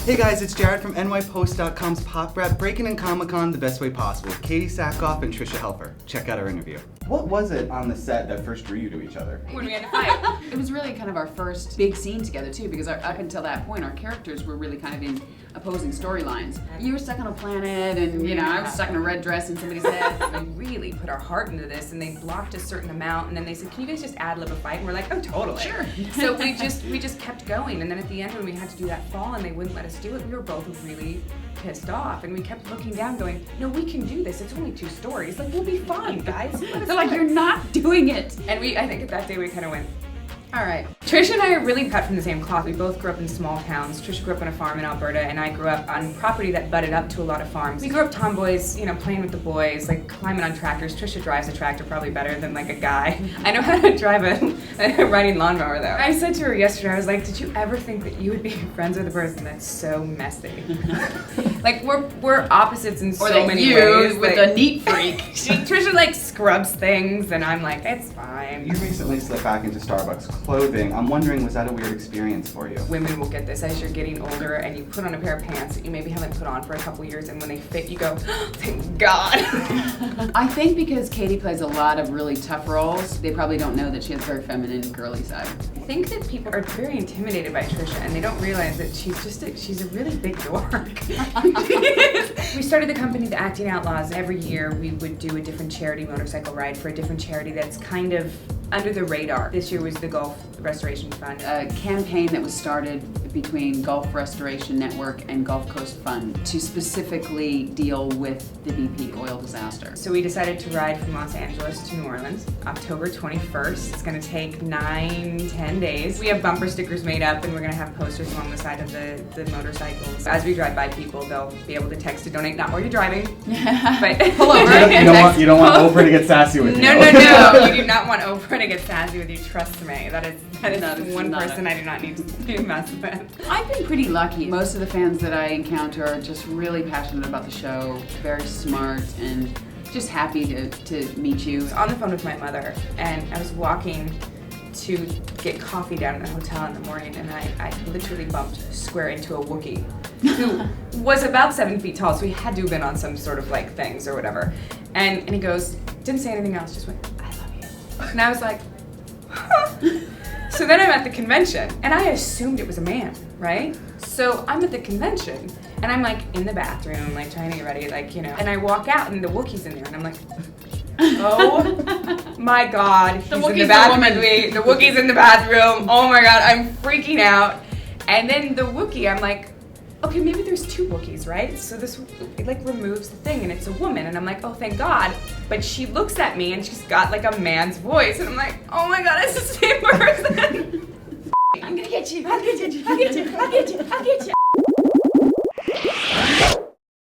Hey guys, it's Jared from NYPost.com's Pop Rap, breaking in Comic-Con the best way possible with Katie Sackhoff and Trisha Helfer. Check out our interview. What was it on the set that first drew you to each other? When we had to fight. It was really kind of our first big scene together too, because up until that point, our characters were really kind of in opposing storylines. You were stuck on a planet, and I was stuck in a red dress in somebody's head. We really put our heart into this, and they blocked a certain amount, and then they said, "Can you guys just ad-lib a fight?" And we're like, "Oh, totally." Sure. So we just kept going, and then at the end when we had to do that fall and they wouldn't let us do it, we were both really pissed off, and we kept looking down going, "No, we can do this. It's only 2 stories. Like, we'll be fine, guys." They're like, "You're not doing it." And I think that day we kind of went, all right. Trisha and I are really cut from the same cloth. We both grew up in small towns. Trisha grew up on a farm in Alberta, and I grew up on property that butted up to a lot of farms. We grew up tomboys, playing with the boys, like climbing on tractors. Trisha drives a tractor probably better than like a guy. I know how to drive a riding lawnmower though. I said to her yesterday, I was like, did you ever think that you would be friends with a person that's so messy? Like we're opposites in so many ways. With like, a neat freak. Trisha like scrubs things, and I'm like, it's fine. You recently slipped back into Starbucks clothing. I'm wondering, was that a weird experience for you? Women will get this as you're getting older and you put on a pair of pants that you maybe haven't put on for a couple years, and when they fit you go, oh, thank God. I think because Katie plays a lot of really tough roles, they probably don't know that she has a very feminine, girly side. I think that people are very intimidated by Trisha, and they don't realize that she's a really big dork. We started the company, The Acting Outlaws. Every year we would do a different charity motorcycle ride for a different charity that's kind of under the radar. This year was the Gulf Restoration Fund. A campaign that was started between Gulf Restoration Network and Gulf Coast Fund to specifically deal with the BP oil disaster. So we decided to ride from Los Angeles to New Orleans, October 21st. It's gonna take 9-10 days. We have bumper stickers made up, and we're gonna have posters along the side of the motorcycles. As we drive by people, they'll be able to text to donate, not while you're driving, but pull over. You don't want Oprah to get sassy with you. No, you do not want Oprah to get sassy with you, trust me. That is one person I do not need to mess with. I've been pretty lucky. Most of the fans that I encounter are just really passionate about the show, very smart, and just happy to meet you. I was on the phone with my mother, and I was walking to get coffee down at the hotel in the morning, and I literally bumped square into a Wookiee who was about 7 feet tall, so he had to have been on some sort of like things or whatever. And he goes, didn't say anything else, just went, I love you. And I was like, huh. So then I'm at the convention, and I assumed it was a man, right? So I'm at the convention, and I'm like in the bathroom, like trying to get ready, and I walk out, and the Wookiee's in there, and I'm like, oh my God, he's in the bathroom with me. The Wookiee's in the bathroom. Oh my God, I'm freaking out. And then the Wookiee, I'm like, okay, maybe there's 2 Wookiees, right? So it like removes the thing, and it's a woman, and I'm like, oh, thank God. But she looks at me, and she's got like a man's voice, and I'm like, oh my God, it's the same person. I'm gonna get you. I'll get you. I'll get you. I'll get you. I'll get you.